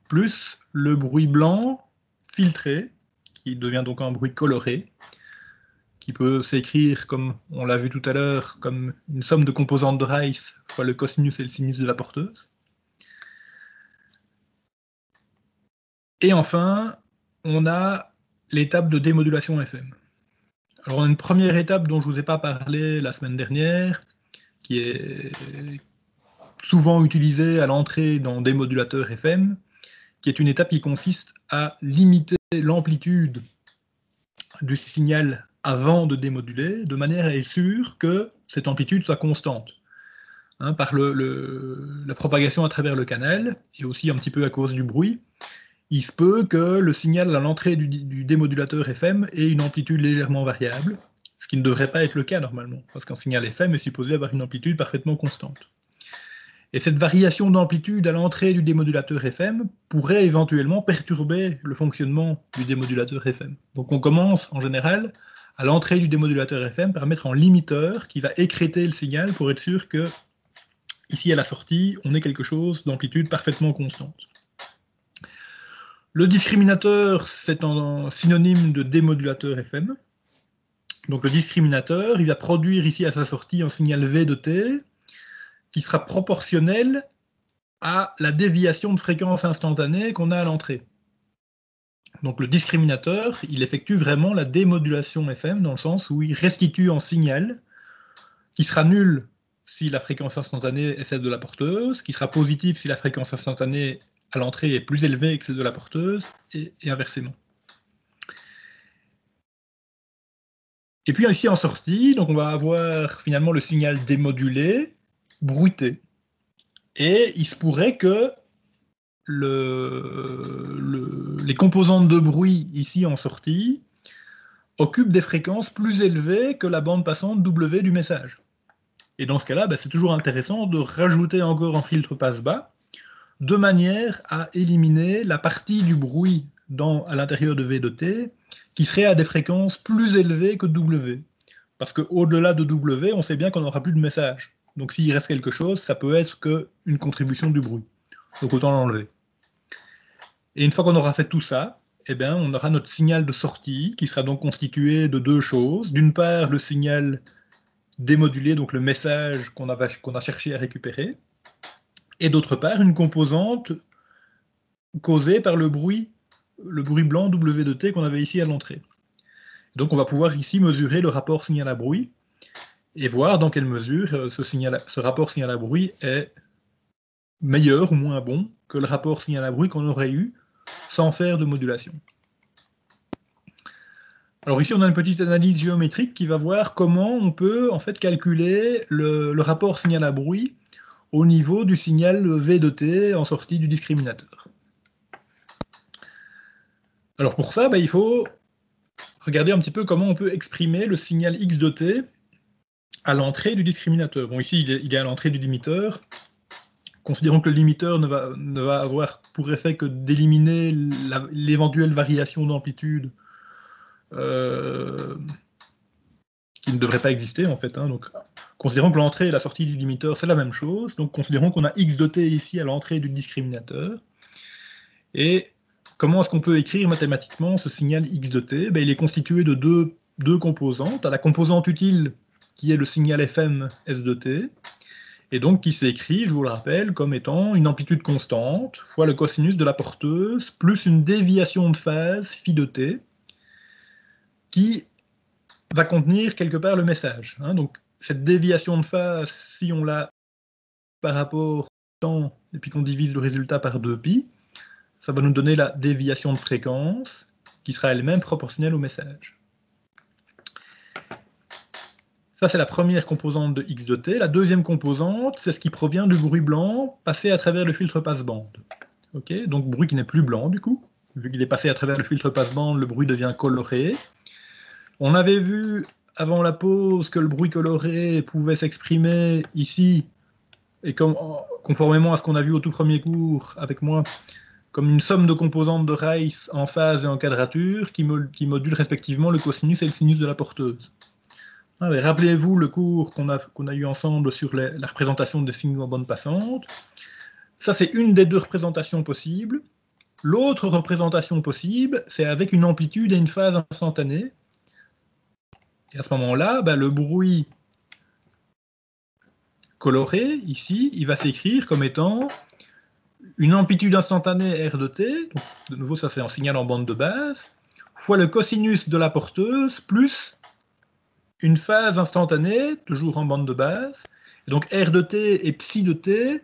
plus le bruit blanc filtré, qui devient donc un bruit coloré, qui peut s'écrire, comme on l'a vu tout à l'heure, comme une somme de composantes de Rice fois le cosinus et le sinus de la porteuse. Et enfin, on a l'étape de démodulation FM. Alors, on a une première étape dont je ne vous ai pas parlé la semaine dernière, qui est souvent utilisée à l'entrée dans des modulateurs FM, qui est une étape qui consiste à limiter l'amplitude du signal avant de démoduler, de manière à être sûr que cette amplitude soit constante. Par la propagation à travers le canal, et aussi un petit peu à cause du bruit, il se peut que le signal à l'entrée du démodulateur FM ait une amplitude légèrement variable, ce qui ne devrait pas être le cas normalement, parce qu'un signal FM est supposé avoir une amplitude parfaitement constante. Et cette variation d'amplitude à l'entrée du démodulateur FM pourrait éventuellement perturber le fonctionnement du démodulateur FM. Donc on commence en général à l'entrée du démodulateur FM par mettre en limiteur qui va écrêter le signal pour être sûr que ici à la sortie on ait quelque chose d'amplitude parfaitement constante. Le discriminateur, c'est un synonyme de démodulateur FM. Donc le discriminateur, il va produire ici à sa sortie un signal V de T qui sera proportionnel à la déviation de fréquence instantanée qu'on a à l'entrée. Donc le discriminateur, il effectue vraiment la démodulation FM dans le sens où il restitue un signal qui sera nul si la fréquence instantanée est celle de la porteuse, qui sera positif si la fréquence instantanée à l'entrée est plus élevée que celle de la porteuse, et inversement. Et puis ici en sortie, donc on va avoir finalement le signal démodulé, bruité. Et il se pourrait que les composantes de bruit ici en sortie occupent des fréquences plus élevées que la bande passante W du message. Et dans ce cas-là, c'est toujours intéressant de rajouter encore un filtre passe-bas, de manière à éliminer la partie du bruit à l'intérieur de V de T qui serait à des fréquences plus élevées que W. Parce qu'au-delà de W, on sait bien qu'on n'aura plus de message. Donc s'il reste quelque chose, ça peut être qu'une contribution du bruit. Donc autant l'enlever. Et une fois qu'on aura fait tout ça, on aura notre signal de sortie qui sera donc constitué de deux choses. D'une part, le signal démodulé, donc le message qu'on a cherché à récupérer, et d'autre part, une composante causée par le bruit blanc W de T qu'on avait ici à l'entrée. Donc on va pouvoir ici mesurer le rapport signal à bruit et voir dans quelle mesure ce rapport signal à bruit est meilleur ou moins bon que le rapport signal à bruit qu'on aurait eu sans faire de modulation. Alors ici on a une petite analyse géométrique qui va voir comment on peut en fait calculer le rapport signal à bruit au niveau du signal V de T en sortie du discriminateur. Alors pour ça, il faut regarder un petit peu comment on peut exprimer le signal X de T à l'entrée du discriminateur. Bon, ici, il est à l'entrée du limiteur. Considérons que le limiteur ne va avoir pour effet que d'éliminer l'éventuelle variation d'amplitude qui ne devrait pas exister, en fait. Donc, considérons que l'entrée et la sortie du limiteur, c'est la même chose. Donc, considérons qu'on a X de T ici à l'entrée du discriminateur. Et comment est-ce qu'on peut écrire mathématiquement ce signal X de T ? Il est constitué de deux composantes. À la composante utile, qui est le signal FM S de T, et donc qui s'écrit, je vous le rappelle, comme étant une amplitude constante, fois le cosinus de la porteuse, plus une déviation de phase, phi de T, qui va contenir quelque part le message. Donc cette déviation de phase, si on l'a par rapport au temps, et puis qu'on divise le résultat par 2π, ça va nous donner la déviation de fréquence, qui sera elle-même proportionnelle au message. Ça, c'est la première composante de X de T. La deuxième composante, c'est ce qui provient du bruit blanc passé à travers le filtre passe-bande. Okay, donc bruit qui n'est plus blanc, du coup. Vu qu'il est passé à travers le filtre passe-bande, le bruit devient coloré. On avait vu, avant la pause, que le bruit coloré pouvait s'exprimer ici, et conformément à ce qu'on a vu au tout premier cours avec moi, comme une somme de composantes de Rice en phase et en quadrature, qui modulent respectivement le cosinus et le sinus de la porteuse. Rappelez-vous le cours qu'on a eu ensemble sur la représentation des signes en bande passante. Ça, c'est une des deux représentations possibles. L'autre représentation possible, c'est avec une amplitude et une phase instantanée. Et à ce moment-là, le bruit coloré, ici, il va s'écrire comme étant une amplitude instantanée R de t, donc de nouveau ça c'est un signal en bande de base, fois le cosinus de la porteuse, plus une phase instantanée, toujours en bande de base. Et donc R de t et psi de t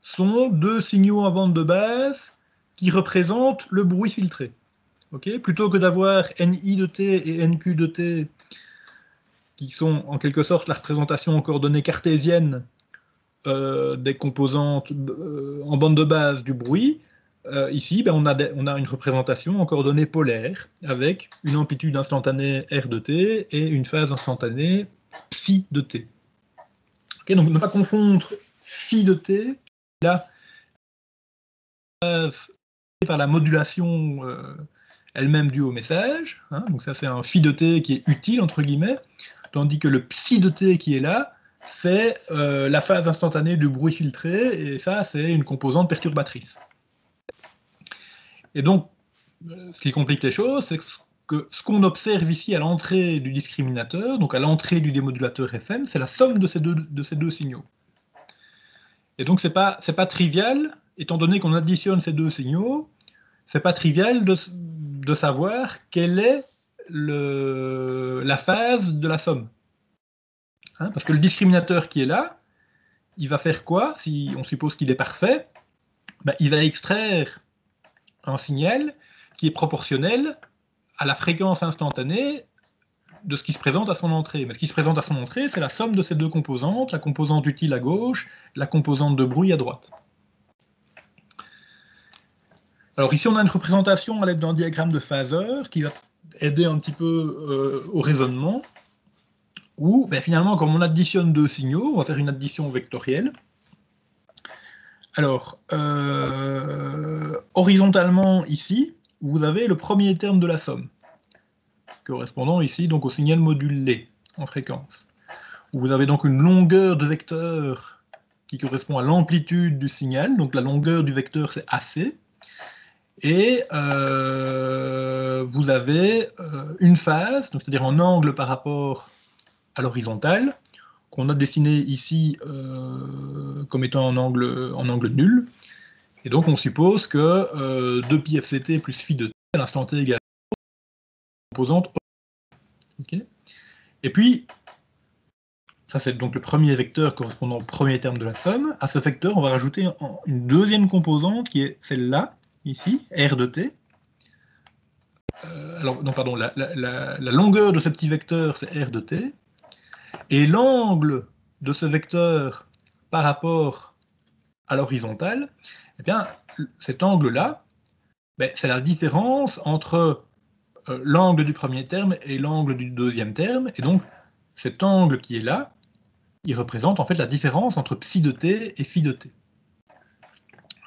sont deux signaux en bande de base qui représentent le bruit filtré. Okay, plutôt que d'avoir NI de t et NQ de t, qui sont en quelque sorte la représentation en coordonnées cartésiennes des composantes en bande de base du bruit, ici on a une représentation en coordonnées polaires, avec une amplitude instantanée R de t et une phase instantanée psi de t. Okay, donc ne pas confondre phi de t, là, par la modulation elle-même due au message, hein, donc ça c'est un phi de t qui est utile, entre guillemets, tandis que le psi de t qui est là, c'est la phase instantanée du bruit filtré, et ça c'est une composante perturbatrice. Et donc, ce qui complique les choses, c'est que ce qu'on observe ici à l'entrée du discriminateur, donc à l'entrée du démodulateur FM, c'est la somme de ces deux signaux. Et donc c'est pas trivial, étant donné qu'on additionne ces deux signaux, c'est pas trivial de savoir quelle est la phase de la somme. Hein, parce que le discriminateur qui est là, il va faire quoi, si on suppose qu'il est parfait? Il va extraire un signal qui est proportionnel à la fréquence instantanée de ce qui se présente à son entrée. Mais ce qui se présente à son entrée, c'est la somme de ces deux composantes, la composante utile à gauche, la composante de bruit à droite. Alors ici, on a une représentation à l'aide d'un diagramme de phaseur qui va aider un petit peu au raisonnement, où finalement, comme on additionne deux signaux, on va faire une addition vectorielle. Alors, horizontalement, ici, vous avez le premier terme de la somme, correspondant ici donc au signal modulé en fréquence. Vous avez donc une longueur de vecteur qui correspond à l'amplitude du signal, donc la longueur du vecteur c'est AC, et vous avez une phase, c'est-à-dire un angle par rapport à l'horizontale, qu'on a dessiné ici comme étant en angle nul, et donc on suppose que 2πfct plus phi de t à l'instant t égale composante. Okay. Et puis, ça c'est donc le premier vecteur correspondant au premier terme de la somme. À ce vecteur, on va rajouter une deuxième composante qui est celle-là, ici, R de t. Alors, non, pardon, la longueur de ce petit vecteur, c'est R de t. Et l'angle de ce vecteur par rapport à l'horizontale, eh bien, cet angle-là, c'est la différence entre l'angle du premier terme et l'angle du deuxième terme. Et donc, cet angle qui est là, il représente en fait la différence entre psi de t et phi de t.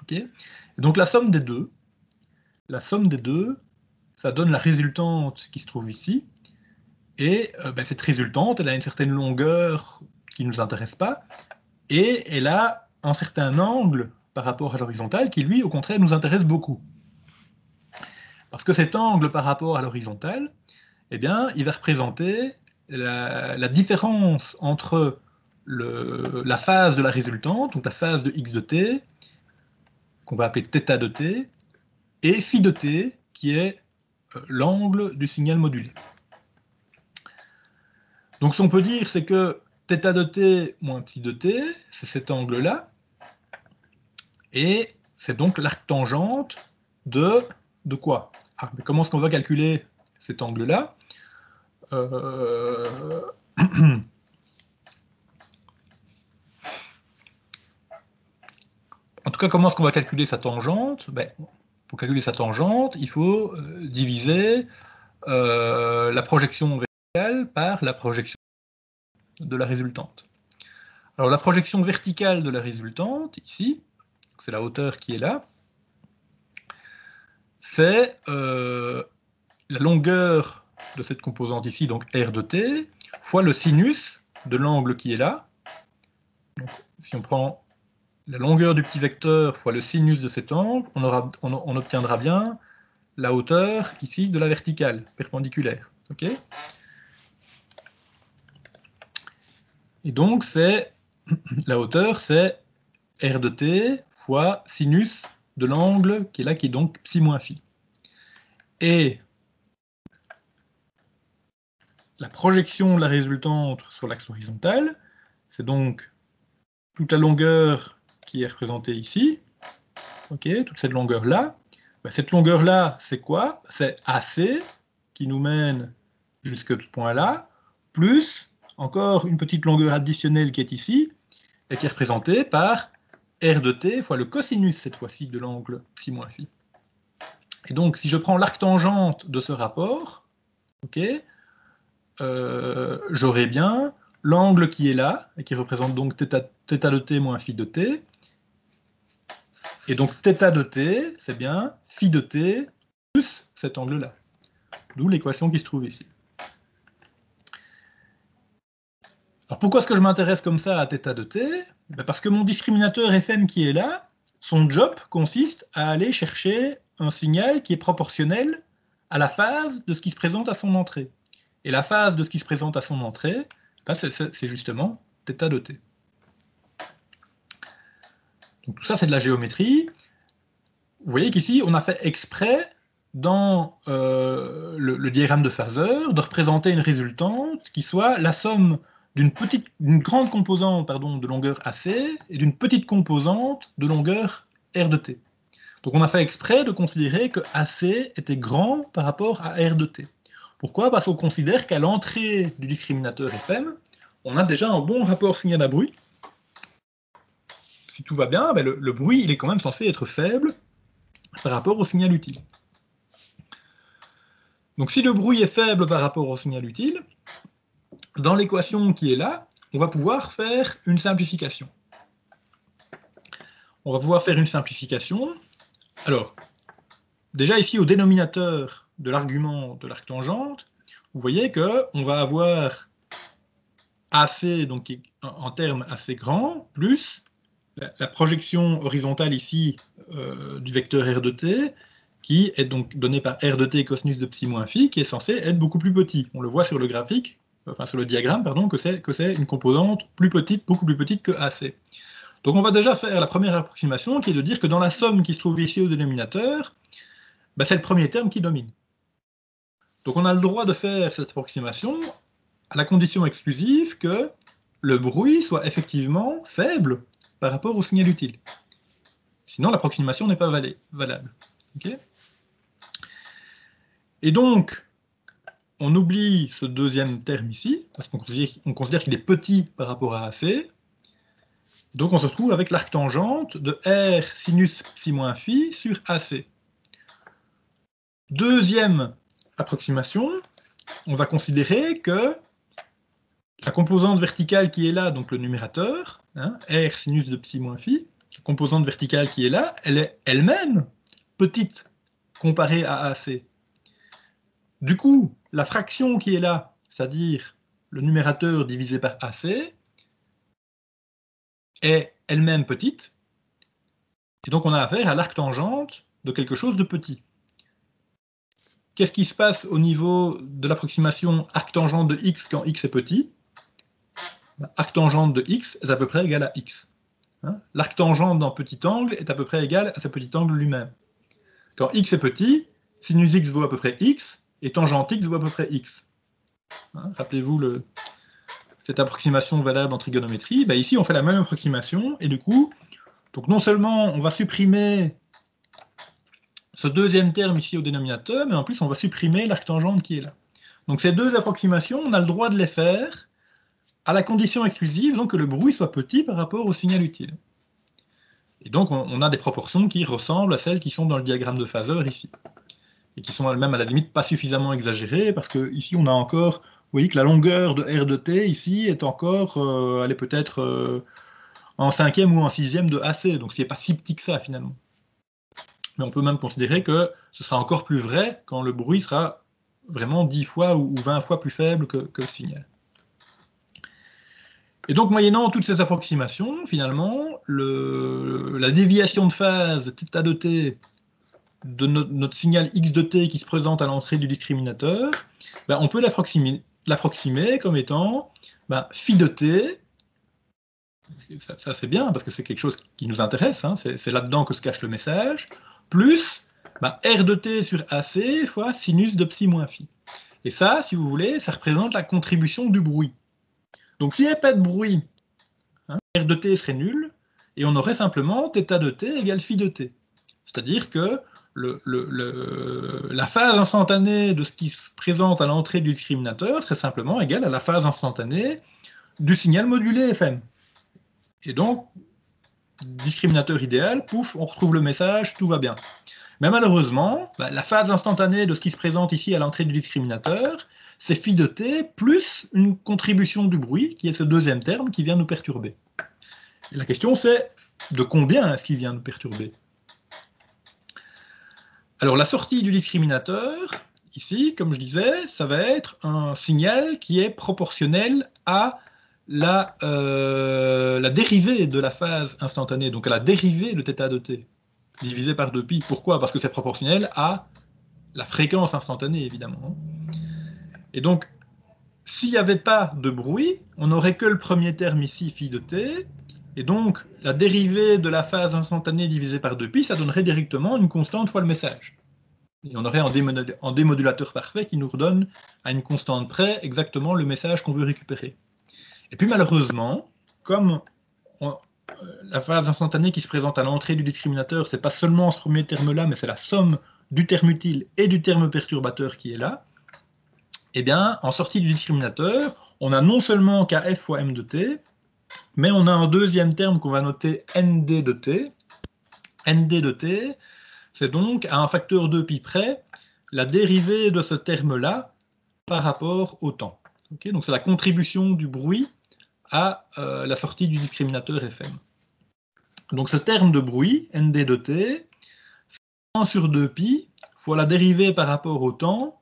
Okay, donc la somme des deux, ça donne la résultante qui se trouve ici, et cette résultante, elle a une certaine longueur qui ne nous intéresse pas, et elle a un certain angle par rapport à l'horizontale qui, lui, au contraire, nous intéresse beaucoup. Parce que cet angle par rapport à l'horizontale, eh bien, il va représenter la différence entre la phase de la résultante, donc la phase de x de t, qu'on va appeler θ de t, et phi de t, qui est l'angle du signal modulé. Donc ce qu'on peut dire, c'est que θ de t moins psi de t, c'est cet angle-là, et c'est donc l'arctangente de quoi? Comment est-ce qu'on va calculer cet angle-là? En tout cas, comment est-ce qu'on va calculer sa tangente? Pour calculer sa tangente, il faut diviser la projection verticale par la projection de la résultante. Alors la projection verticale de la résultante, ici, c'est la hauteur qui est là, c'est la longueur de cette composante ici, donc R de t, fois le sinus de l'angle qui est là. Donc, si on prend la longueur du petit vecteur fois le sinus de cet angle, on obtiendra bien la hauteur ici de la verticale, perpendiculaire. Okay, et donc la hauteur, c'est r de t fois sinus de l'angle qui est là, qui est donc psi moins phi. Et la projection de la résultante sur l'axe horizontal, c'est donc toute la longueur qui est représentée ici, okay, toute cette longueur-là. Cette longueur-là, c'est quoi? C'est AC, qui nous mène jusqu'à ce point-là, plus encore une petite longueur additionnelle qui est ici, et qui est représentée par r de t fois le cosinus, cette fois-ci, de l'angle psi moins phi. Et donc, si je prends l'arctangente de ce rapport, okay, j'aurai bien l'angle qui est là, et qui représente donc θ de t moins phi de t. Et donc θ de t, c'est bien phi de t plus cet angle-là. D'où l'équation qui se trouve ici. Alors pourquoi est-ce que je m'intéresse comme ça à θ de t? Parce que mon discriminateur Fm qui est là, son job consiste à aller chercher un signal qui est proportionnel à la phase de ce qui se présente à son entrée. Et la phase de ce qui se présente à son entrée, c'est justement θ de t. Donc tout ça, c'est de la géométrie. Vous voyez qu'ici, on a fait exprès, dans le diagramme de phaseur, de représenter une résultante qui soit la somme d'une grande composante de longueur AC et d'une petite composante de longueur R de T. Donc on a fait exprès de considérer que AC était grand par rapport à R de T. Pourquoi? Parce qu'on considère qu'à l'entrée du discriminateur Fm, on a déjà un bon rapport signal à bruit. Si tout va bien, le bruit il est quand même censé être faible par rapport au signal utile. Donc si le bruit est faible par rapport au signal utile, dans l'équation qui est là, on va pouvoir faire une simplification. On va pouvoir faire une simplification. Alors, déjà ici au dénominateur de l'argument de l'arctangente, vous voyez qu'on va avoir AC, donc en termes assez grands, plus la projection horizontale ici du vecteur R de t, qui est donc donné par R de t cosinus de psi moins phi, qui est censé être beaucoup plus petit. On le voit sur le graphique, enfin sur le diagramme, pardon, que c'est une composante plus petite, beaucoup plus petite que AC. Donc on va déjà faire la première approximation, qui est de dire que dans la somme qui se trouve ici au dénominateur, c'est le premier terme qui domine. Donc on a le droit de faire cette approximation à la condition exclusive que le bruit soit effectivement faible par rapport au signal utile. Sinon l'approximation n'est pas valable. Okay, et donc, on oublie ce deuxième terme ici, parce qu'on considère qu'il est petit par rapport à AC. Donc on se retrouve avec l'arctangente de R sinus psi moins phi sur AC. Deuxième approximation, on va considérer que la composante verticale qui est là, donc le numérateur, R sinus de psi moins phi, la composante verticale qui est là, elle est elle-même petite comparée à AC. Du coup, la fraction qui est là, c'est-à-dire le numérateur divisé par AC, est elle-même petite, et donc on a affaire à l'arctangente de quelque chose de petit. Qu'est-ce qui se passe au niveau de l'approximation arctangente de x quand x est petit? Arctangente de x est à peu près égale à x. L'arctangente d'un petit angle est à peu près égale à ce petit angle lui-même. Quand x est petit, sinus x vaut à peu près x, et tangente x vaut à peu près x. Rappelez-vous cette approximation valable en trigonométrie. Ici, on fait la même approximation, et du coup, donc non seulement on va supprimer ce deuxième terme ici au dénominateur, mais en plus on va supprimer l'arctangente qui est là. Donc ces deux approximations, on a le droit de les faire à la condition exclusive donc que le bruit soit petit par rapport au signal utile. Et donc on a des proportions qui ressemblent à celles qui sont dans le diagramme de phaseur ici. Et qui sont elles-mêmes à la limite pas suffisamment exagérées, parce que ici on a encore, vous voyez que la longueur de R de T ici est encore, elle est peut-être en cinquième ou en sixième de AC, donc c'est pas si petit que ça finalement. Mais on peut même considérer que ce sera encore plus vrai quand le bruit sera vraiment 10 fois ou 20 fois plus faible que le signal. Et donc, moyennant toutes ces approximations, finalement, la déviation de phase θ de t de notre signal x de t qui se présente à l'entrée du discriminateur, ben, on peut l'approximer comme étant phi de t, ça c'est bien parce que c'est quelque chose qui nous intéresse, hein, c'est là-dedans que se cache le message, plus r de t sur AC fois sinus de psi moins phi. Et ça, si vous voulez, ça représente la contribution du bruit. Donc s'il n'y avait pas de bruit, hein, r de t serait nul, et on aurait simplement θ de t égale phi de t. C'est-à-dire que la phase instantanée de ce qui se présente à l'entrée du discriminateur serait simplement égale à la phase instantanée du signal modulé FM. Et donc, discriminateur idéal, pouf, on retrouve le message, tout va bien. Mais malheureusement, la phase instantanée de ce qui se présente ici à l'entrée du discriminateur, c'est phi de t plus une contribution du bruit, qui est ce deuxième terme qui vient nous perturber. Et la question c'est, de combien est-ce qu'il vient nous perturber? Alors la sortie du discriminateur, ici, comme je disais, ça va être un signal qui est proportionnel à la dérivée de la phase instantanée, donc à la dérivée de θ de t, divisé par 2π. Pourquoi? Parce que c'est proportionnel à la fréquence instantanée, évidemment. Et donc, s'il n'y avait pas de bruit, on n'aurait que le premier terme ici, phi de t, et donc la dérivée de la phase instantanée divisée par 2π, ça donnerait directement une constante fois le message. Et on aurait un démodulateur parfait qui nous redonne à une constante près exactement le message qu'on veut récupérer. Et puis malheureusement, comme la phase instantanée qui se présente à l'entrée du discriminateur, c'est pas seulement ce premier terme-là, mais c'est la somme du terme utile et du terme perturbateur qui est là, eh bien, en sortie du discriminateur, on a non seulement kf fois m de t, mais on a un deuxième terme qu'on va noter nd de t. Nd de t, c'est donc à un facteur 2π près la dérivée de ce terme-là par rapport au temps. Okay, donc c'est la contribution du bruit à la sortie du discriminateur FM. Donc ce terme de bruit, nd de t, c'est 1 sur 2π fois la dérivée par rapport au temps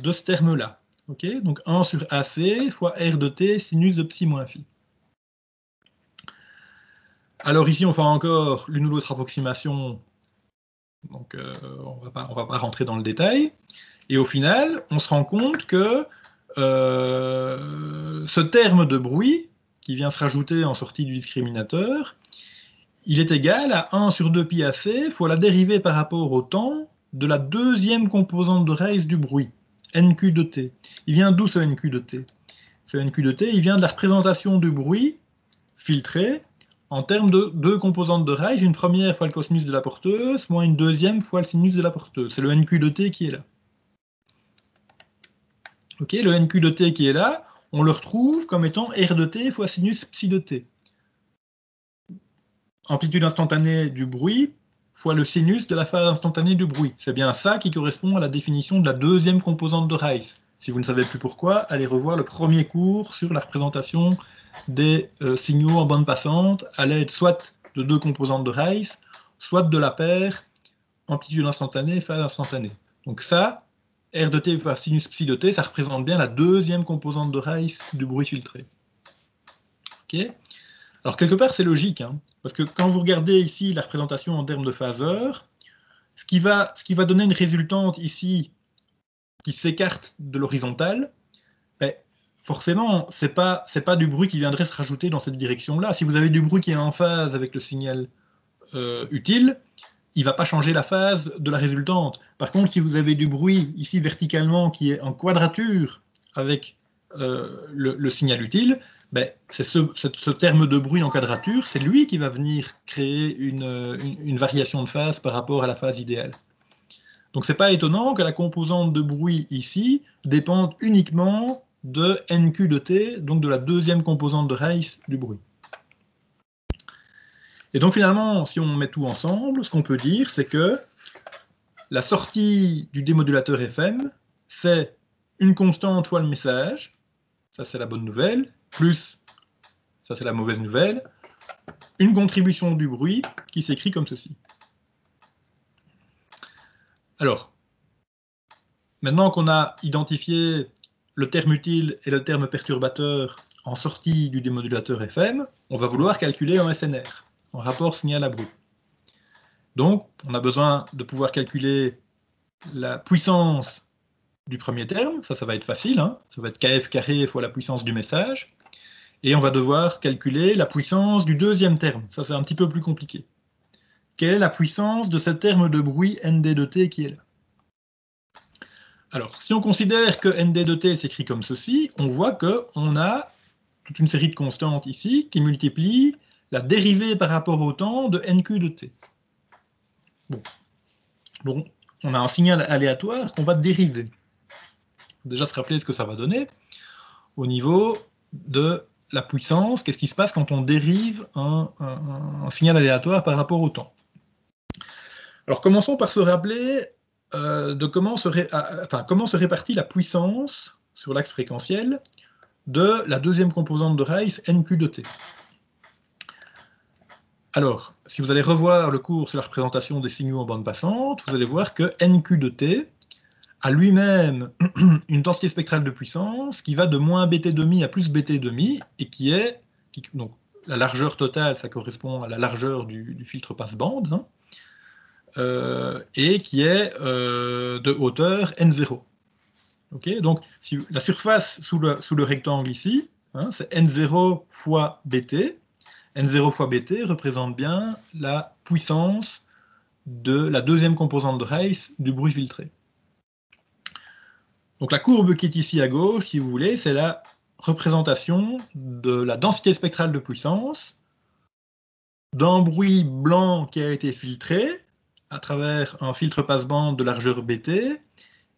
de ce terme-là. Okay, donc 1 sur AC fois r de t sinus de psi moins phi. Alors ici on fait encore l'une ou l'autre approximation, donc on va pas rentrer dans le détail. Et au final, on se rend compte que ce terme de bruit, qui vient se rajouter en sortie du discriminateur, il est égal à 1 sur 2π AC fois la dérivée par rapport au temps de la deuxième composante de raíce du bruit, nq de t. Il vient d'où ce nq de t? Ce nq de t, il vient de la représentation du bruit filtré en termes de deux composantes de raíce, une première fois le cosinus de la porteuse, moins une deuxième fois le sinus de la porteuse. C'est le nq de t qui est là. Okay, le nq de t qui est là, on le retrouve comme étant r de t fois sinus psi de t. Amplitude instantanée du bruit fois le sinus de la phase instantanée du bruit. C'est bien ça qui correspond à la définition de la deuxième composante de raíce. Si vous ne savez plus pourquoi, allez revoir le premier cours sur la représentation des signaux en bande passante à l'aide soit de deux composantes de raíce, soit de la paire amplitude instantanée, phase instantanée. Donc ça, r de t fois sinus psi de t, ça représente bien la deuxième composante de raíce du bruit filtré. Okay, alors quelque part c'est logique, hein, parce que quand vous regardez ici la représentation en termes de phaseur, ce qui va donner une résultante ici qui s'écarte de l'horizontale, ben, forcément c'est pas du bruit qui viendrait se rajouter dans cette direction-là. Si vous avez du bruit qui est en phase avec le signal utile, il ne va pas changer la phase de la résultante. Par contre, si vous avez du bruit ici verticalement qui est en quadrature avec le signal utile, ben, c'est ce terme de bruit en quadrature, c'est lui qui va venir créer une variation de phase par rapport à la phase idéale. Donc c'est pas étonnant que la composante de bruit ici dépende uniquement de nq de t, donc de la deuxième composante de raíce du bruit. Et donc finalement, si on met tout ensemble, ce qu'on peut dire, c'est que la sortie du démodulateur FM, c'est une constante fois le message, ça c'est la bonne nouvelle, plus, ça c'est la mauvaise nouvelle, une contribution du bruit qui s'écrit comme ceci. Alors, maintenant qu'on a identifié le terme utile et le terme perturbateur en sortie du démodulateur FM, on va vouloir calculer en SNR, en rapport signal à bruit. Donc, on a besoin de pouvoir calculer la puissance du premier terme, ça va être facile, hein, ça va être kf carré fois la puissance du message, et on va devoir calculer la puissance du deuxième terme, ça c'est un petit peu plus compliqué. Quelle est la puissance de ce terme de bruit nd de t qui est là? Alors, si on considère que nd de t s'écrit comme ceci, on voit qu'on a toute une série de constantes ici qui multiplient la dérivée par rapport au temps de nq de t. Bon, on a un signal aléatoire qu'on va dériver. Il faut déjà se rappeler ce que ça va donner au niveau de la puissance. Qu'est-ce qui se passe quand on dérive un signal aléatoire par rapport au temps? Alors commençons par se rappeler de comment se répartit la puissance sur l'axe fréquentiel de la deuxième composante de Rice, nq de t. Alors, si vous allez revoir le cours sur la représentation des signaux en bande passante, vous allez voir que nq de t a lui-même une densité spectrale de puissance qui va de moins bt² à plus bt², et donc la largeur totale, ça correspond à la largeur du filtre passe-bande, hein, et qui est de hauteur n0. Okay, donc, si la surface sous le rectangle ici, hein, c'est n0 fois bt. N0 fois bt représente bien la puissance de la deuxième composante de Rice du bruit filtré. Donc la courbe qui est ici à gauche, si vous voulez, c'est la représentation de la densité spectrale de puissance d'un bruit blanc qui a été filtré à travers un filtre passe-bande de largeur bt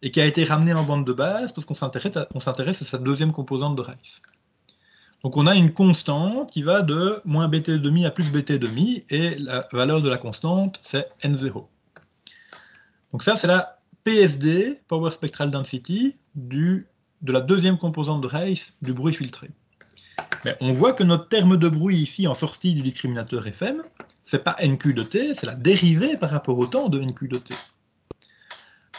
et qui a été ramené en bande de base parce qu'on s'intéresse à sa deuxième composante de Rice. Donc on a une constante qui va de moins bt² à plus bt², et la valeur de la constante, c'est n0. Donc ça, c'est la PSD, Power Spectral Density, de la deuxième composante de Rice du bruit filtré. Mais on voit que notre terme de bruit ici, en sortie du discriminateur FM, c'est pas nq de t, c'est la dérivée par rapport au temps de nq de t.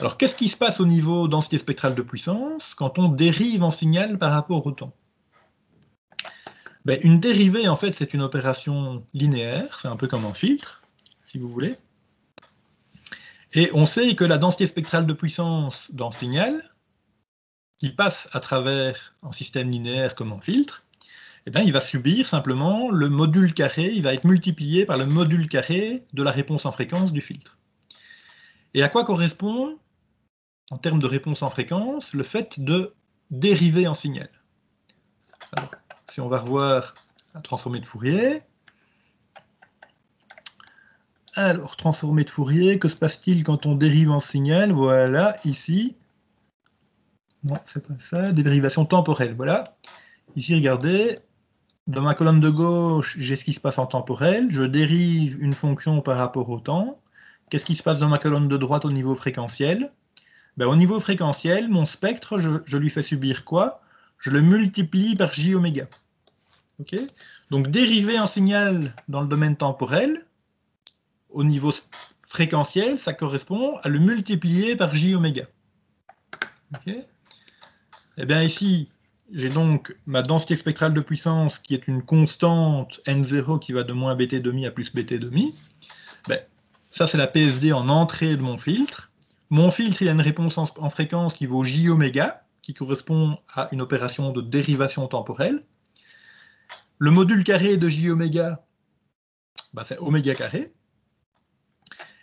Alors qu'est-ce qui se passe au niveau densité spectrale de puissance quand on dérive en signal par rapport au temps? Ben, une dérivée, en fait, c'est une opération linéaire, c'est un peu comme un filtre, si vous voulez. Et on sait que la densité spectrale de puissance d'un signal, qui passe à travers un système linéaire comme un filtre, eh bien, il va subir simplement le module carré, il va être multiplié par le module carré de la réponse en fréquence du filtre. Et à quoi correspond, en termes de réponse en fréquence, le fait de dériver en signal? Alors, si on va revoir la transformée de Fourier. Alors, transformée de Fourier, que se passe-t-il quand on dérive en signal? Voilà, ici. Non, c'est pas ça. Dérivation temporelle, voilà. Ici, regardez. Dans ma colonne de gauche, j'ai ce qui se passe en temporel. Je dérive une fonction par rapport au temps. Qu'est-ce qui se passe dans ma colonne de droite au niveau fréquentiel? Ben, au niveau fréquentiel, mon spectre, je lui fais subir quoi? Je le multiplie par j oméga. Okay, donc dériver un signal dans le domaine temporel, au niveau fréquentiel, ça correspond à le multiplier par j oméga. Okay. Et bien ici, j'ai donc ma densité spectrale de puissance qui est une constante n0 qui va de moins bt² à plus bt². Ben, ça c'est la PSD en entrée de mon filtre. Mon filtre, il a une réponse en fréquence qui vaut j oméga, qui correspond à une opération de dérivation temporelle. Le module carré de j oméga, ben, c'est oméga carré.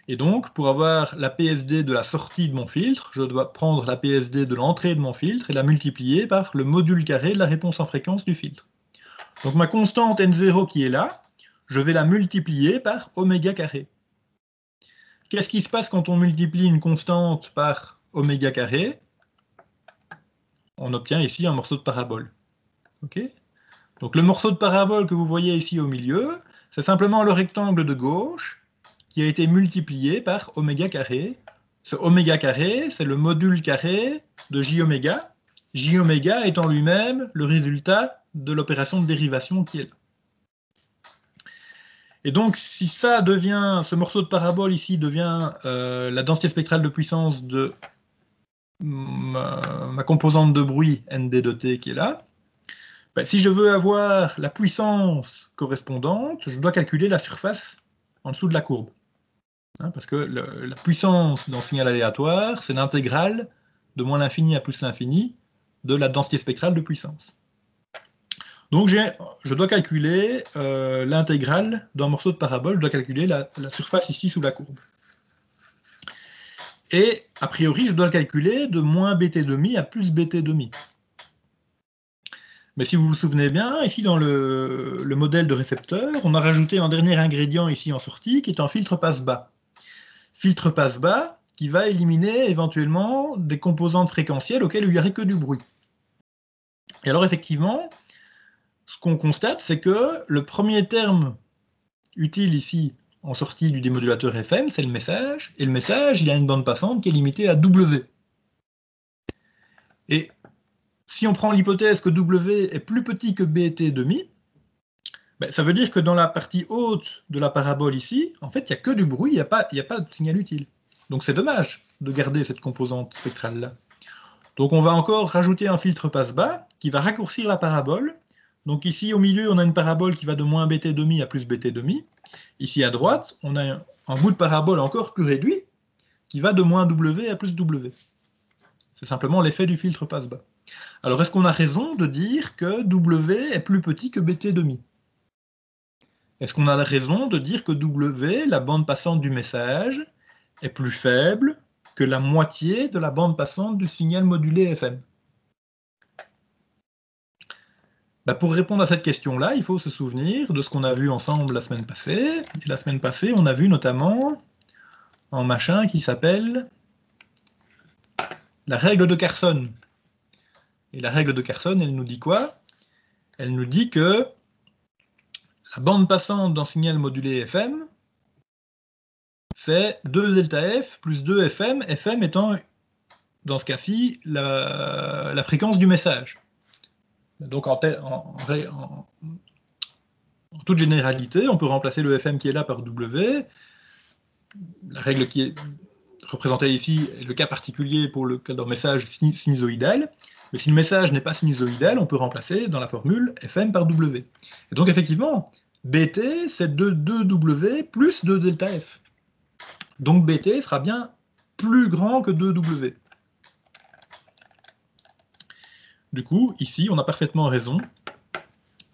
Et donc, pour avoir la PSD de la sortie de mon filtre, je dois prendre la PSD de l'entrée de mon filtre et la multiplier par le module carré de la réponse en fréquence du filtre. Donc ma constante n0 qui est là, je vais la multiplier par oméga carré. Qu'est-ce qui se passe quand on multiplie une constante par oméga carré? On obtient ici un morceau de parabole. Okay, donc le morceau de parabole que vous voyez ici au milieu, c'est simplement le rectangle de gauche qui a été multiplié par oméga carré. Ce oméga carré, c'est le module carré de j oméga. J oméga étant lui-même le résultat de l'opération de dérivation qui est là. Et donc, si ça devient, ce morceau de parabole ici devient la densité spectrale de puissance de ma composante de bruit nd de t qui est là, Ben, si je veux avoir la puissance correspondante, je dois calculer la surface en dessous de la courbe. Hein, parce que la puissance dans le signal aléatoire, c'est l'intégrale de moins l'infini à plus l'infini de la densité spectrale de puissance. Donc je dois calculer l'intégrale d'un morceau de parabole, je dois calculer la surface ici sous la courbe. Et a priori, je dois le calculer de moins bt' à plus bt'. Mais si vous vous souvenez bien, ici dans le modèle de récepteur, on a rajouté un dernier ingrédient ici en sortie, qui est un filtre passe-bas. Filtre passe-bas qui va éliminer éventuellement des composantes fréquentielles auxquelles il n'y aurait que du bruit. Et alors effectivement, ce qu'on constate, c'est que le premier terme utile ici en sortie du démodulateur FM, c'est le message, et le message, il a une bande passante qui est limitée à W. Et si on prend l'hypothèse que W est plus petit que bt', ben, ça veut dire que dans la partie haute de la parabole ici, en fait, il n'y a que du bruit, il n'y a pas de signal utile. Donc c'est dommage de garder cette composante spectrale-là. Donc on va encore rajouter un filtre passe-bas qui va raccourcir la parabole. Donc ici au milieu, on a une parabole qui va de moins bt' à plus bt'. Ici à droite, on a un bout de parabole encore plus réduit qui va de moins W à plus W. C'est simplement l'effet du filtre passe-bas. Alors est-ce qu'on a raison de dire que W est plus petit que bt'? Est-ce qu'on a raison de dire que W, la bande passante du message, est plus faible que la moitié de la bande passante du signal modulé FM? Pour répondre à cette question-là, il faut se souvenir de ce qu'on a vu ensemble la semaine passée. Et la semaine passée, on a vu notamment un machin qui s'appelle la règle de Carson. Et la règle de Carson, elle nous dit quoi? Elle nous dit que la bande passante d'un signal modulé FM, c'est 2 delta F plus 2 FM, FM étant, dans ce cas-ci, la fréquence du message. Donc en toute généralité, on peut remplacer le FM qui est là par W. La règle qui est représentée ici est le cas particulier pour le cas d'un message sinusoïdal. Mais si le message n'est pas sinusoïdal, on peut remplacer dans la formule FM par W. Et donc effectivement, BT, c'est 2W plus 2 delta F. Donc BT sera bien plus grand que 2W. Du coup, ici, on a parfaitement raison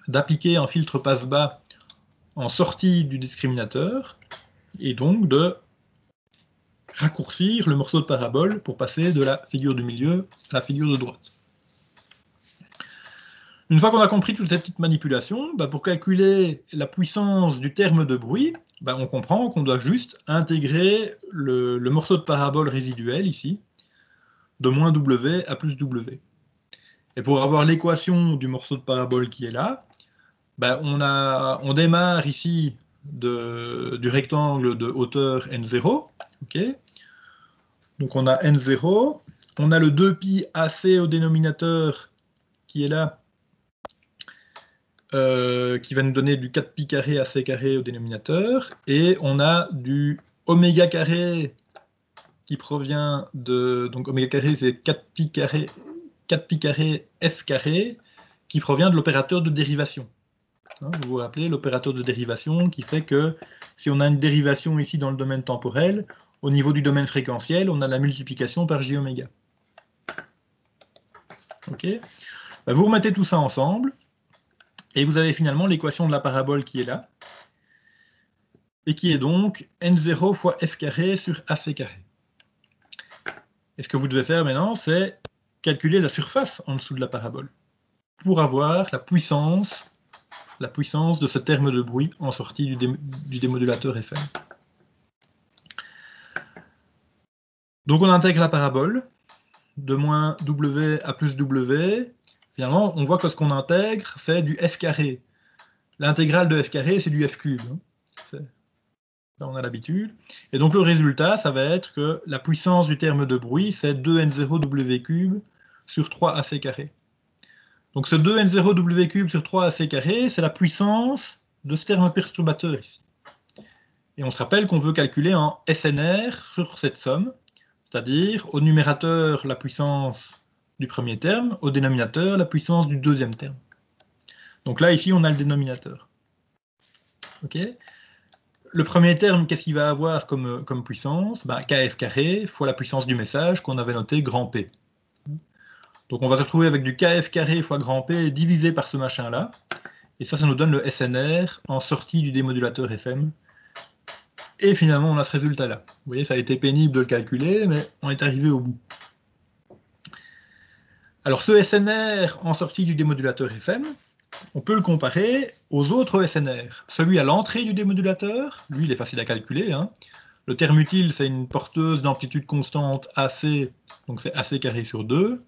d'appliquer un filtre passe-bas en sortie du discriminateur, et donc de raccourcir le morceau de parabole pour passer de la figure du milieu à la figure de droite. Une fois qu'on a compris toute cette petite manipulation, pour calculer la puissance du terme de bruit, on comprend qu'on doit juste intégrer le morceau de parabole résiduel ici, de moins W à plus W. Et pour avoir l'équation du morceau de parabole qui est là, on démarre ici du rectangle de hauteur n0. Okay. Donc on a n0, on a le 2pi AC au dénominateur qui est là, qui va nous donner du 4pi carré AC carré au dénominateur, et on a du oméga carré qui provient de... Donc oméga carré c'est 4pi carré f carré, qui provient de l'opérateur de dérivation. Vous vous rappelez, l'opérateur de dérivation qui fait que si on a une dérivation ici dans le domaine temporel, au niveau du domaine fréquentiel, on a la multiplication par j oméga. Ok. Vous remettez tout ça ensemble, et vous avez finalement l'équation de la parabole qui est là, et qui est donc n0 fois f carré sur ac carré. Et ce que vous devez faire maintenant, c'est calculer la surface en dessous de la parabole, pour avoir la puissance de ce terme de bruit en sortie du démodulateur FM. Donc on intègre la parabole, de moins W à plus W. Finalement, on voit que ce qu'on intègre, c'est du f carré. L'intégrale de f carré, c'est du f cube. Là, on a l'habitude. Et donc le résultat, ça va être que la puissance du terme de bruit, c'est 2n0W cube sur 3ac carré. Donc ce 2n0W cube sur 3ac carré, c'est la puissance de ce terme perturbateur ici. Et on se rappelle qu'on veut calculer en SNR sur cette somme, c'est-à-dire au numérateur la puissance du premier terme, au dénominateur la puissance du deuxième terme. Donc là, ici, on a le dénominateur. Ok. Le premier terme, qu'est-ce qu'il va avoir comme puissance? Kf carré fois la puissance du message qu'on avait noté grand P. Donc on va se retrouver avec du Kf carré fois grand P divisé par ce machin-là. Et ça nous donne le SNR en sortie du démodulateur FM. Et finalement, on a ce résultat-là. Vous voyez, ça a été pénible de le calculer, mais on est arrivé au bout. Alors ce SNR en sortie du démodulateur FM, on peut le comparer aux autres SNR. Celui à l'entrée du démodulateur, lui, il est facile à calculer. Hein. Le terme utile, c'est une porteuse d'amplitude constante AC, donc c'est AC carré sur 2.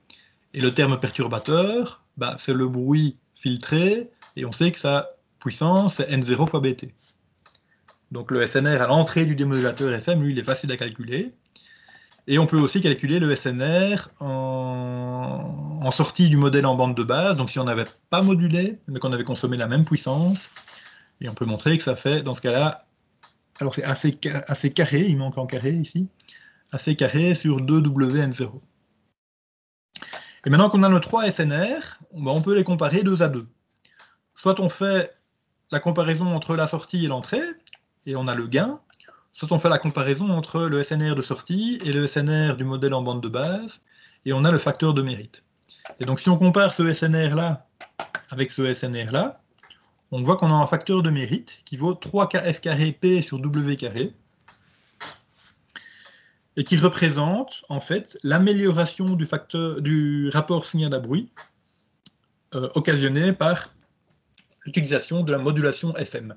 Et le terme perturbateur, c'est le bruit filtré, et on sait que sa puissance, c'est N0 fois BT. Donc le SNR à l'entrée du démodulateur FM, lui, il est facile à calculer. Et on peut aussi calculer le SNR en sortie du modèle en bande de base, donc si on n'avait pas modulé, mais qu'on avait consommé la même puissance, et on peut montrer que ça fait, dans ce cas-là, alors c'est AC carré, il manque en carré ici, AC carré sur 2WN0. Et maintenant qu'on a nos 3 SNR, on peut les comparer 2 à 2. Soit on fait la comparaison entre la sortie et l'entrée, et on a le gain, soit on fait la comparaison entre le SNR de sortie et le SNR du modèle en bande de base, et on a le facteur de mérite. Et donc si on compare ce SNR-là avec ce SNR-là, on voit qu'on a un facteur de mérite qui vaut 3kf carré P sur W carré, et qui représente en fait l'amélioration du rapport signal à bruit occasionné par l'utilisation de la modulation FM.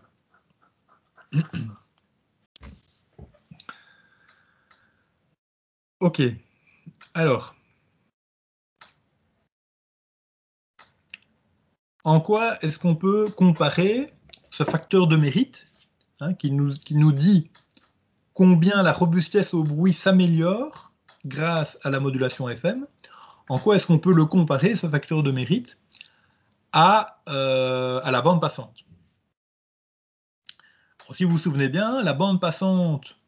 Ok, alors, en quoi est-ce qu'on peut comparer ce facteur de mérite, hein, qui nous dit combien la robustesse au bruit s'améliore grâce à la modulation FM, en quoi est-ce qu'on peut le comparer, ce facteur de mérite, à la bande passante? Alors, si vous vous souvenez bien, la bande passante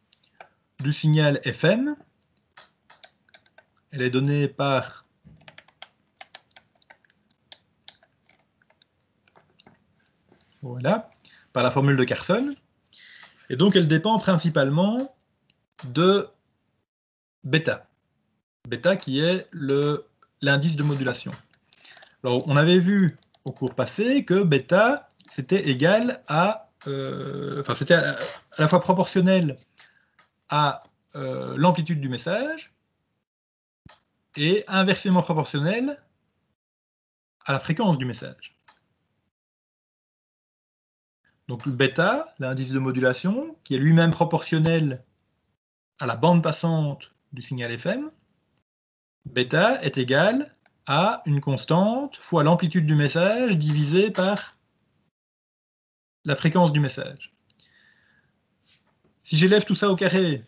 du signal FM, elle est donnée par la formule de Carson, et donc elle dépend principalement de bêta. Bêta qui est l'indice de modulation. Alors on avait vu au cours passé que bêta c'était égal à c'était à la fois proportionnel à l'amplitude du message et inversement proportionnel à la fréquence du message. Donc le bêta, l'indice de modulation, qui est lui-même proportionnel à la bande passante du signal FM, bêta est égal à une constante fois l'amplitude du message divisé par la fréquence du message. Si j'élève tout ça au carré,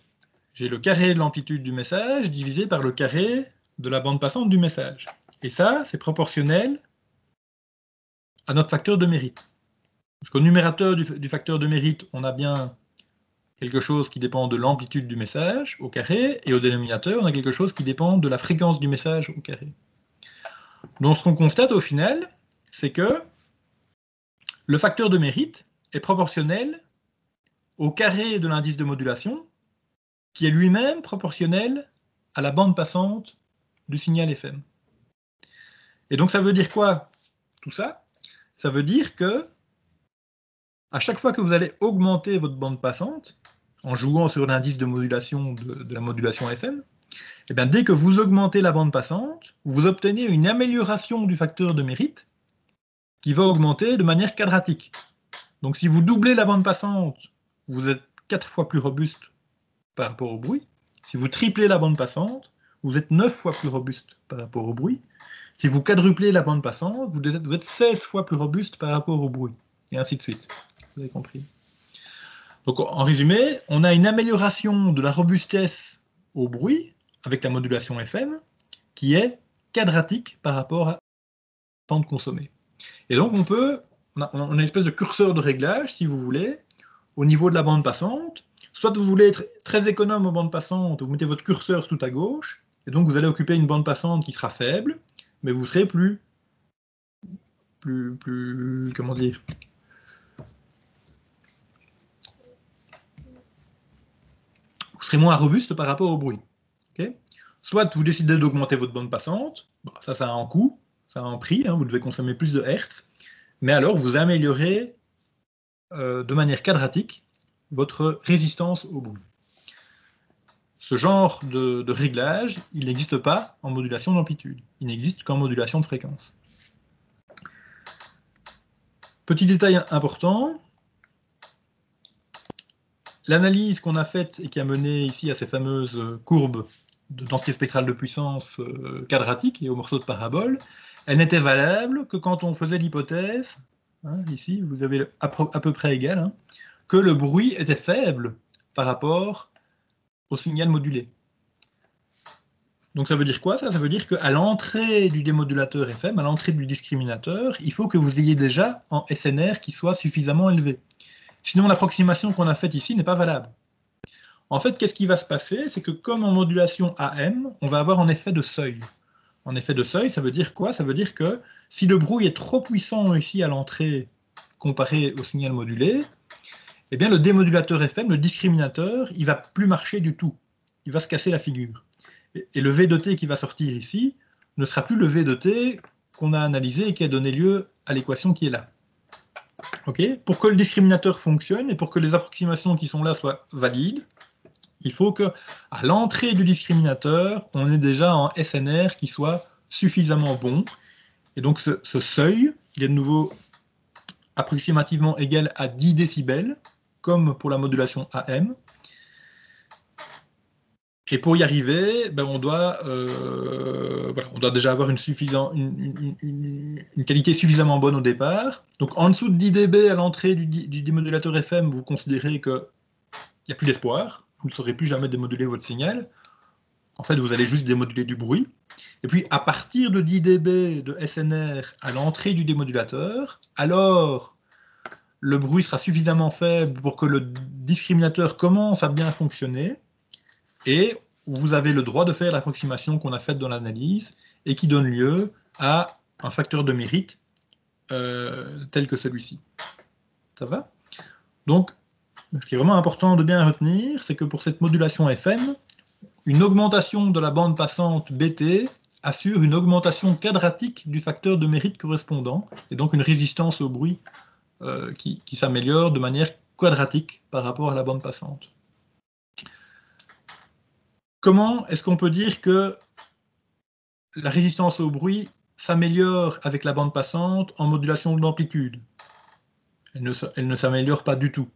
j'ai le carré de l'amplitude du message divisé par le carré de la bande passante du message. Et ça, c'est proportionnel à notre facteur de mérite. Parce qu'au numérateur du facteur de mérite, on a bien quelque chose qui dépend de l'amplitude du message au carré, et au dénominateur, on a quelque chose qui dépend de la fréquence du message au carré. Donc ce qu'on constate au final, c'est que le facteur de mérite est proportionnel au carré de l'indice de modulation, qui est lui-même proportionnel à la bande passante du signal FM. Et donc ça veut dire quoi, tout ça? Ça veut dire que à chaque fois que vous allez augmenter votre bande passante, en jouant sur l'indice de modulation de la modulation FM, et bien dès que vous augmentez la bande passante, vous obtenez une amélioration du facteur de mérite qui va augmenter de manière quadratique. Donc si vous doublez la bande passante, vous êtes 4 fois plus robuste par rapport au bruit. Si vous triplez la bande passante, vous êtes 9 fois plus robuste par rapport au bruit. Si vous quadruplez la bande passante, vous êtes 16 fois plus robuste par rapport au bruit. Et ainsi de suite. Vous avez compris. Donc en résumé, on a une amélioration de la robustesse au bruit avec la modulation FM qui est quadratique par rapport à le temps de consommer. Et donc on a une espèce de curseur de réglage, si vous voulez, au niveau de la bande passante. Soit vous voulez être très économe aux bandes passantes, vous mettez votre curseur tout à gauche, et donc vous allez occuper une bande passante qui sera faible, mais vous serez plus comment dire, vous serez moins robuste par rapport au bruit. Okay, soit vous décidez d'augmenter votre bande passante, bon, ça a un coût, ça a un prix, hein, vous devez consommer plus de hertz, mais alors vous améliorez de manière quadratique votre résistance au bruit. Ce genre de réglage, il n'existe pas en modulation d'amplitude, il n'existe qu'en modulation de fréquence. Petit détail important, l'analyse qu'on a faite et qui a mené ici à ces fameuses courbes de densité spectrale de puissance quadratique et aux morceaux de parabole, elle n'était valable que quand on faisait l'hypothèse, hein, ici vous avez à peu près égal, hein, que le bruit était faible par rapport au signal modulé. Donc ça veut dire quoi ça? Ça veut dire qu'à l'entrée du démodulateur FM, à l'entrée du discriminateur, il faut que vous ayez déjà un SNR qui soit suffisamment élevé. Sinon l'approximation qu'on a faite ici n'est pas valable. En fait, qu'est-ce qui va se passer? C'est que comme en modulation AM, on va avoir un effet de seuil. En effet de seuil, ça veut dire quoi? Ça veut dire que si le bruit est trop puissant ici à l'entrée comparé au signal modulé, eh bien le démodulateur FM, le discriminateur, il ne va plus marcher du tout. Il va se casser la figure. Et le V de t qui va sortir ici ne sera plus le V de t qu'on a analysé et qui a donné lieu à l'équation qui est là. Okay, pour que le discriminateur fonctionne et pour que les approximations qui sont là soient valides, il faut qu'à l'entrée du discriminateur, on ait déjà un SNR qui soit suffisamment bon. Et donc ce seuil, il est de nouveau approximativement égal à 10 décibels, comme pour la modulation AM. Et pour y arriver, ben on doit déjà avoir une qualité suffisamment bonne au départ. Donc en dessous de 10 dB à l'entrée du démodulateur FM, vous considérez qu'il n'y a plus d'espoir. Vous ne saurez plus jamais démoduler votre signal. En fait, vous allez juste démoduler du bruit. Et puis, à partir de 10 dB de SNR à l'entrée du démodulateur, alors le bruit sera suffisamment faible pour que le discriminateur commence à bien fonctionner. Et vous avez le droit de faire l'approximation qu'on a faite dans l'analyse et qui donne lieu à un facteur de mérite tel que celui-ci. Ça va? Donc, ce qui est vraiment important de bien retenir, c'est que pour cette modulation FM, une augmentation de la bande passante BT assure une augmentation quadratique du facteur de mérite correspondant, et donc une résistance au bruit qui s'améliore de manière quadratique par rapport à la bande passante. Comment est-ce qu'on peut dire que la résistance au bruit s'améliore avec la bande passante en modulation d'amplitude? Elle ne s'améliore pas du tout,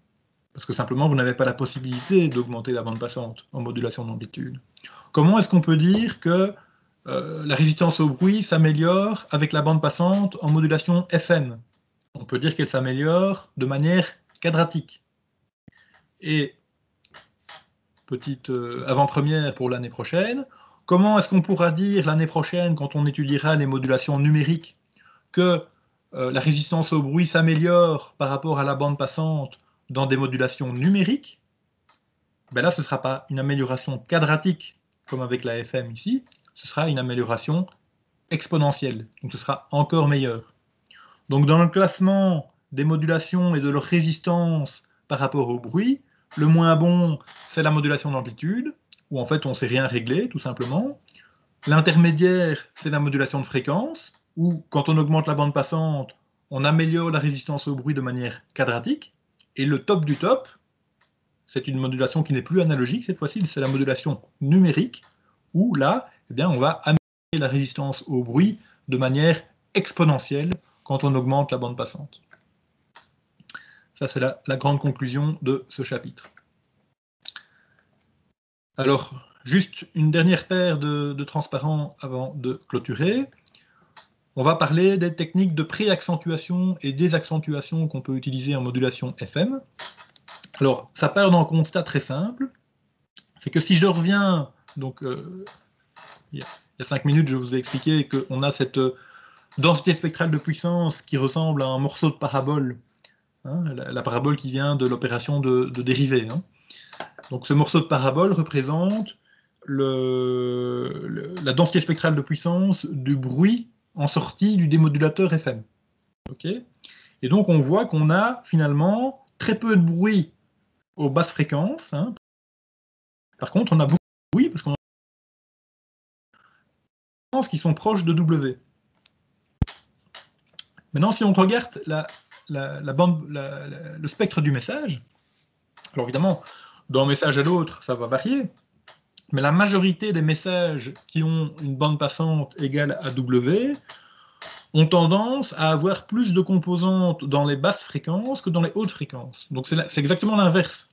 parce que simplement vous n'avez pas la possibilité d'augmenter la bande passante en modulation d'amplitude. Comment est-ce qu'on peut dire que la résistance au bruit s'améliore avec la bande passante en modulation FM? On peut dire qu'elle s'améliore de manière quadratique. Et petite avant-première pour l'année prochaine, comment est-ce qu'on pourra dire l'année prochaine, quand on étudiera les modulations numériques, que la résistance au bruit s'améliore par rapport à la bande passante dans des modulations numériques? Ben là, ce ne sera pas une amélioration quadratique, comme avec la FM ici, ce sera une amélioration exponentielle, donc ce sera encore meilleur. Donc dans le classement des modulations et de leur résistance par rapport au bruit, le moins bon, c'est la modulation d'amplitude, où en fait on ne sait rien régler, tout simplement. L'intermédiaire, c'est la modulation de fréquence, où quand on augmente la bande passante, on améliore la résistance au bruit de manière quadratique. Et le top du top, c'est une modulation qui n'est plus analogique, cette fois-ci, c'est la modulation numérique, où là, eh bien, on va améliorer la résistance au bruit de manière exponentielle quand on augmente la bande passante. Ça, c'est la grande conclusion de ce chapitre. Alors, juste une dernière paire de transparents avant de clôturer. On va parler des techniques de préaccentuation et désaccentuation qu'on peut utiliser en modulation FM. Alors, ça part d'un constat très simple, c'est que si je reviens, donc il y a 5 minutes, je vous ai expliqué qu'on a cette densité spectrale de puissance qui ressemble à un morceau de parabole, hein, la parabole qui vient de l'opération de dérivée. Hein. Donc ce morceau de parabole représente la densité spectrale de puissance du bruit en sortie du démodulateur FM. Okay, et donc on voit qu'on a finalement très peu de bruit aux basses fréquences. Hein. Par contre, on a beaucoup de bruit parce qu'on a des fréquences qui sont proches de W. Maintenant, si on regarde le spectre du message, alors évidemment, d'un message à l'autre, ça va varier, mais la majorité des messages qui ont une bande passante égale à W ont tendance à avoir plus de composantes dans les basses fréquences que dans les hautes fréquences. Donc c'est exactement l'inverse.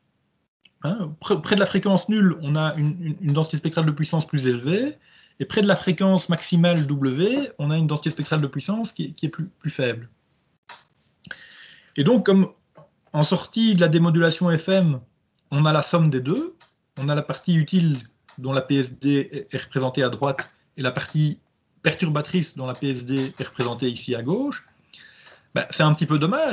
Hein, près de la fréquence nulle, on a une densité spectrale de puissance plus élevée, et près de la fréquence maximale W, on a une densité spectrale de puissance qui est plus faible. Et donc, comme en sortie de la démodulation FM, on a la somme des deux, on a la partie utile dont la PSD est représentée à droite, et la partie perturbatrice dont la PSD est représentée ici à gauche, ben, c'est un petit peu dommage.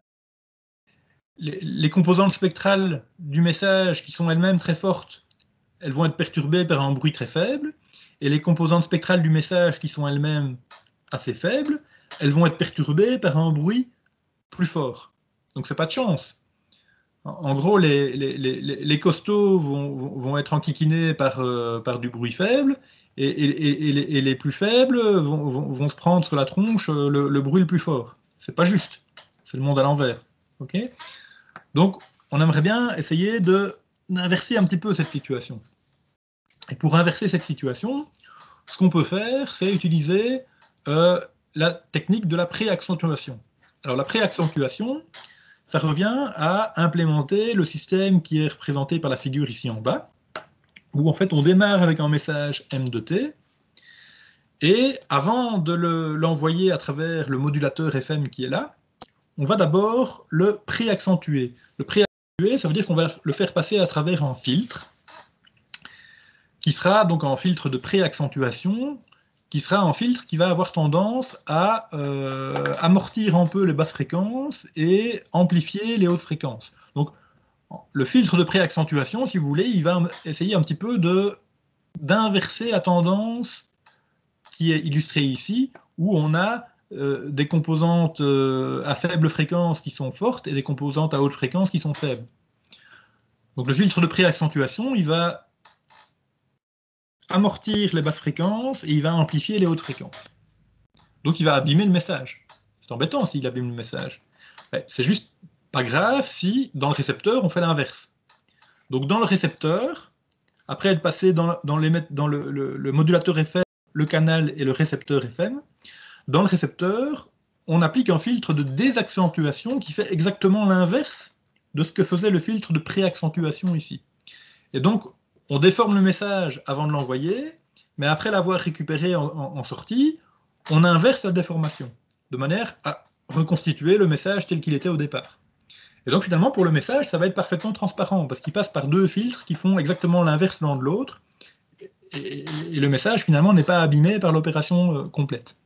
Les composantes spectrales du message, qui sont elles-mêmes très fortes, elles vont être perturbées par un bruit très faible, et les composantes spectrales du message, qui sont elles-mêmes assez faibles, elles vont être perturbées par un bruit plus fort. Donc c'est pas de chance. En gros, les costauds vont être enquiquinés par du bruit faible, et les plus faibles vont se prendre sur la tronche le bruit le plus fort. C'est pas juste. C'est le monde à l'envers. Okay, donc, on aimerait bien essayer d'inverser un petit peu cette situation. Et pour inverser cette situation, ce qu'on peut faire, c'est utiliser la technique de la préaccentuation. Alors, la préaccentuation, ça revient à implémenter le système qui est représenté par la figure ici en bas, où en fait on démarre avec un message M de T, et avant de l'envoyer à travers le modulateur FM qui est là, on va d'abord le préaccentuer. Le préaccentuer, ça veut dire qu'on va le faire passer à travers un filtre, qui sera donc un filtre de préaccentuation, qui sera un filtre qui va avoir tendance à amortir un peu les basses fréquences et amplifier les hautes fréquences. Donc, le filtre de préaccentuation, si vous voulez, il va essayer un petit peu d'inverser la tendance qui est illustrée ici, où on a des composantes à faible fréquence qui sont fortes et des composantes à haute fréquence qui sont faibles. Donc le filtre de préaccentuation, il va amortir les basses fréquences et il va amplifier les hautes fréquences. Donc il va abîmer le message. C'est embêtant s'il abîme le message. C'est juste pas grave si, dans le récepteur, on fait l'inverse. Donc dans le récepteur, après être passé dans le modulateur FM, le canal et le récepteur FM, dans le récepteur, on applique un filtre de désaccentuation qui fait exactement l'inverse de ce que faisait le filtre de préaccentuation ici. Et donc, on déforme le message avant de l'envoyer, mais après l'avoir récupéré en sortie, on inverse la déformation, de manière à reconstituer le message tel qu'il était au départ. Et donc finalement, pour le message, ça va être parfaitement transparent, parce qu'il passe par deux filtres qui font exactement l'inverse l'un de l'autre, et le message finalement n'est pas abîmé par l'opération complète.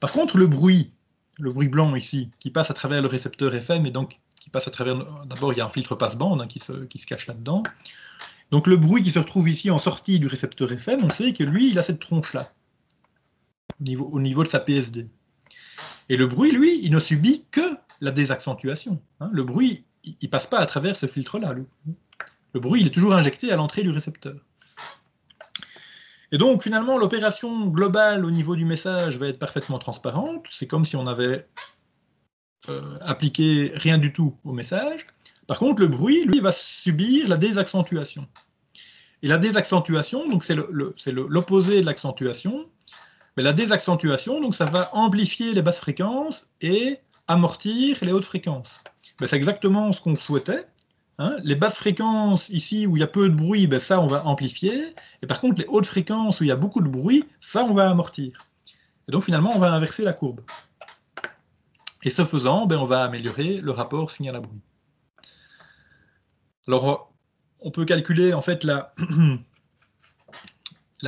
Par contre, le bruit blanc ici, qui passe à travers le récepteur FM, et donc qui passe à travers... D'abord, il y a un filtre passe-bande hein, qui se cache là-dedans. Donc le bruit qui se retrouve ici en sortie du récepteur FM, on sait que lui, il a cette tronche-là, au niveau de sa PSD. Et le bruit, lui, il ne subit que la désaccentuation. Hein. Le bruit, il ne passe pas à travers ce filtre-là. Le bruit, il est toujours injecté à l'entrée du récepteur. Et donc, finalement, l'opération globale au niveau du message va être parfaitement transparente. C'est comme si on avait appliqué rien du tout au message. Par contre, le bruit, lui, va subir la désaccentuation. Et la désaccentuation, donc c'est l'opposé de l'accentuation. Mais la désaccentuation, donc ça va amplifier les basses fréquences et amortir les hautes fréquences. Ben, c'est exactement ce qu'on souhaitait. Hein. Les basses fréquences, ici, où il y a peu de bruit, ben, ça, on va amplifier. Et par contre, les hautes fréquences, où il y a beaucoup de bruit, ça, on va amortir. Et donc, finalement, on va inverser la courbe. Et ce faisant, ben, on va améliorer le rapport signal à bruit. Alors, on peut calculer, en fait, la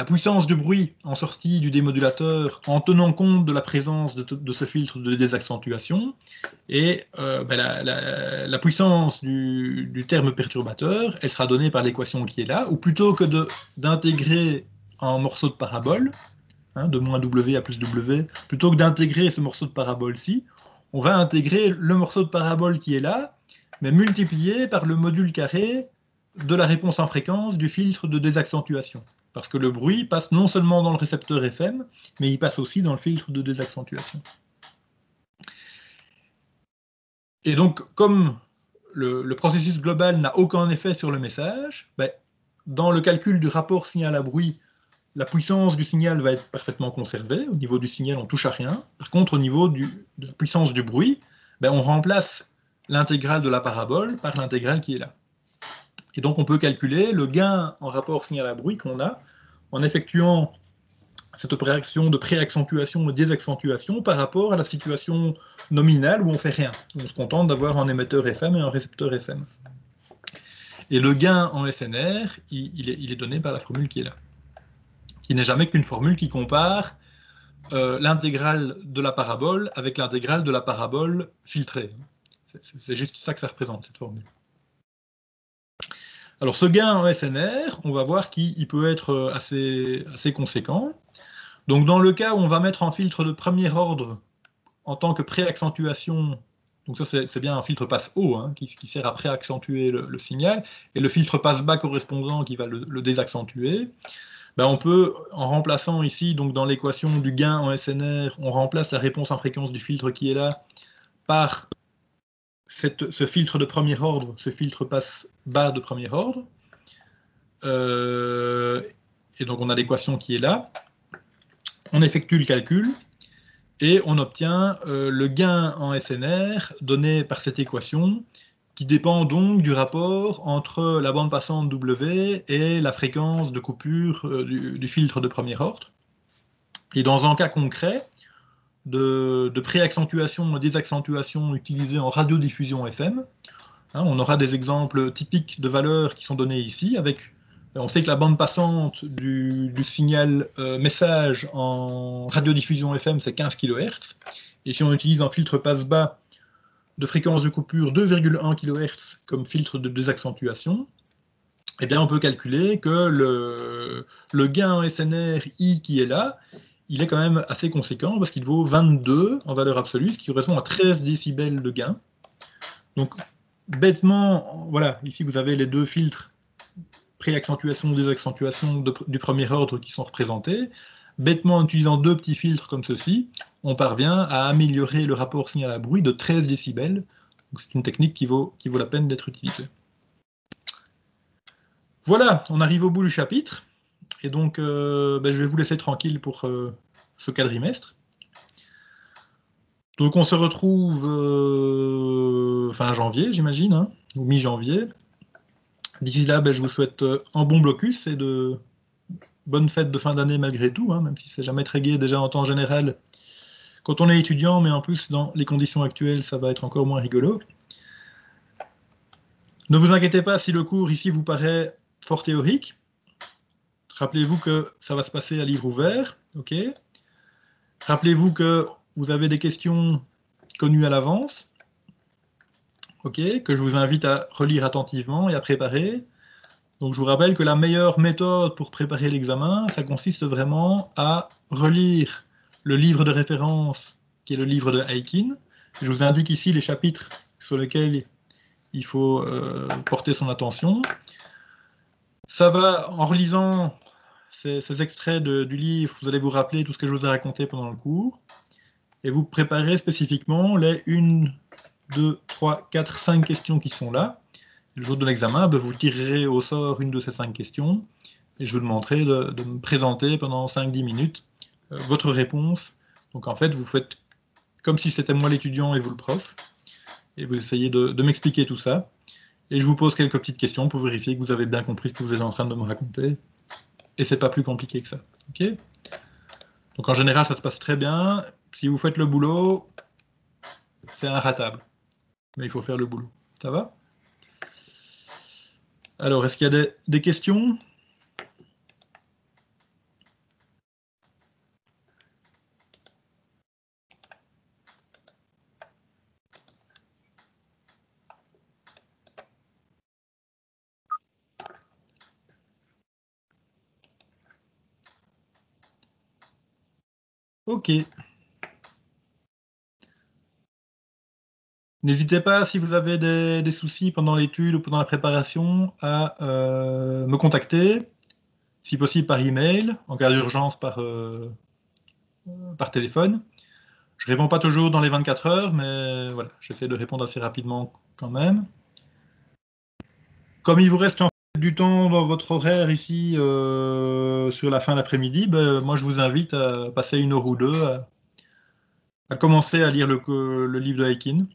puissance de bruit en sortie du démodulateur en tenant compte de la présence de ce filtre de désaccentuation, et ben la puissance du terme perturbateur, elle sera donnée par l'équation qui est là, ou plutôt que d'intégrer un morceau de parabole, hein, de moins W à plus W, plutôt que d'intégrer ce morceau de parabole-ci, on va intégrer le morceau de parabole qui est là, mais multiplié par le module carré de la réponse en fréquence du filtre de désaccentuation. Parce que le bruit passe non seulement dans le récepteur FM, mais il passe aussi dans le filtre de désaccentuation. Et donc, comme le processus global n'a aucun effet sur le message, ben, dans le calcul du rapport signal à bruit, la puissance du signal va être parfaitement conservée. Au niveau du signal, on ne touche à rien. Par contre, au niveau de la puissance du bruit, ben, on remplace l'intégrale de la parabole par l'intégrale qui est là. Et donc, on peut calculer le gain en rapport signal à bruit qu'on a en effectuant cette opération de préaccentuation et désaccentuation par rapport à la situation nominale où on ne fait rien. On se contente d'avoir un émetteur FM et un récepteur FM. Et le gain en SNR, il est donné par la formule qui est là, qui n'est jamais qu'une formule qui compare l'intégrale de la parabole avec l'intégrale de la parabole filtrée. C'est juste ça que ça représente, cette formule. Alors ce gain en SNR, on va voir qu'il peut être assez conséquent. Donc dans le cas où on va mettre un filtre de premier ordre en tant que préaccentuation, donc ça c'est bien un filtre passe haut hein, qui sert à préaccentuer le signal, et le filtre passe bas correspondant qui va le désaccentuer, ben on peut, en remplaçant ici, donc dans l'équation du gain en SNR, on remplace la réponse en fréquence du filtre qui est là par ce filtre de premier ordre, ce filtre passe bas de premier ordre. Et donc on a l'équation qui est là. On effectue le calcul et on obtient le gain en SNR donné par cette équation qui dépend donc du rapport entre la bande passante W et la fréquence de coupure du filtre de premier ordre. Et dans un cas concret de préaccentuation et désaccentuation utilisée en radiodiffusion FM, hein, on aura des exemples typiques de valeurs qui sont données ici. On sait que la bande passante du signal message en radiodiffusion FM, c'est 15 kHz. Et si on utilise un filtre passe-bas de fréquence de coupure 2,1 kHz comme filtre de désaccentuation, eh bien on peut calculer que le gain en SNR I qui est là, il est quand même assez conséquent parce qu'il vaut 22 en valeur absolue, ce qui correspond à 13 décibels de gain. Donc bêtement, voilà, ici vous avez les deux filtres préaccentuation, désaccentuation du premier ordre qui sont représentés. Bêtement, en utilisant deux petits filtres comme ceci, on parvient à améliorer le rapport signal à bruit de 13 décibels. C'est une technique qui vaut la peine d'être utilisée. Voilà, on arrive au bout du chapitre. Et donc, je vais vous laisser tranquille pour ce quadrimestre. Donc, on se retrouve fin janvier, j'imagine, hein, ou mi-janvier. D'ici là, je vous souhaite un bon blocus et de bonnes fêtes de fin d'année malgré tout, hein, même si c'est jamais très gai déjà en temps général quand on est étudiant, mais en plus, dans les conditions actuelles, ça va être encore moins rigolo. Ne vous inquiétez pas si le cours ici vous paraît fort théorique. Rappelez-vous que ça va se passer à livre ouvert, ok. Rappelez-vous que vous avez des questions connues à l'avance, ok, que je vous invite à relire attentivement et à préparer. Donc je vous rappelle que la meilleure méthode pour préparer l'examen, ça consiste vraiment à relire le livre de référence, qui est le livre de Aikin. Je vous indique ici les chapitres sur lesquels il faut porter son attention. Ça va, en relisant ces extraits du livre, vous allez vous rappeler tout ce que je vous ai raconté pendant le cours, et vous préparez spécifiquement les 1, 2, 3, 4, 5 questions qui sont là. Le jour de l'examen, vous tirerez au sort une de ces 5 questions, et je vous demanderai de me présenter pendant 5-10 minutes votre réponse. Donc en fait, vous faites comme si c'était moi l'étudiant et vous le prof, et vous essayez de m'expliquer tout ça. Et je vous pose quelques petites questions pour vérifier que vous avez bien compris ce que vous êtes en train de me raconter. Et c'est pas plus compliqué que ça. Ok ? Donc en général, ça se passe très bien. Si vous faites le boulot, c'est inratable. Mais il faut faire le boulot. Ça va ? Alors, est-ce qu'il y a des questions ? Ok. N'hésitez pas, si vous avez des soucis pendant l'étude ou pendant la préparation, à me contacter, si possible par email, en cas d'urgence par téléphone. Je réponds pas toujours dans les 24 heures, mais voilà, j'essaie de répondre assez rapidement quand même. Comme il vous reste en fait du temps dans votre horaire ici sur la fin d'après-midi, ben, moi je vous invite à passer une heure ou deux à commencer à lire le livre de Aikin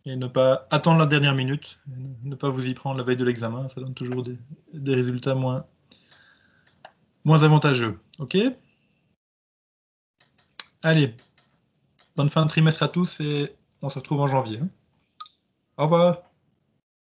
et ne pas attendre la dernière minute, ne pas vous y prendre la veille de l'examen, ça donne toujours des résultats moins avantageux. Ok? Allez, bonne fin de trimestre à tous et on se retrouve en janvier, hein. Au revoir.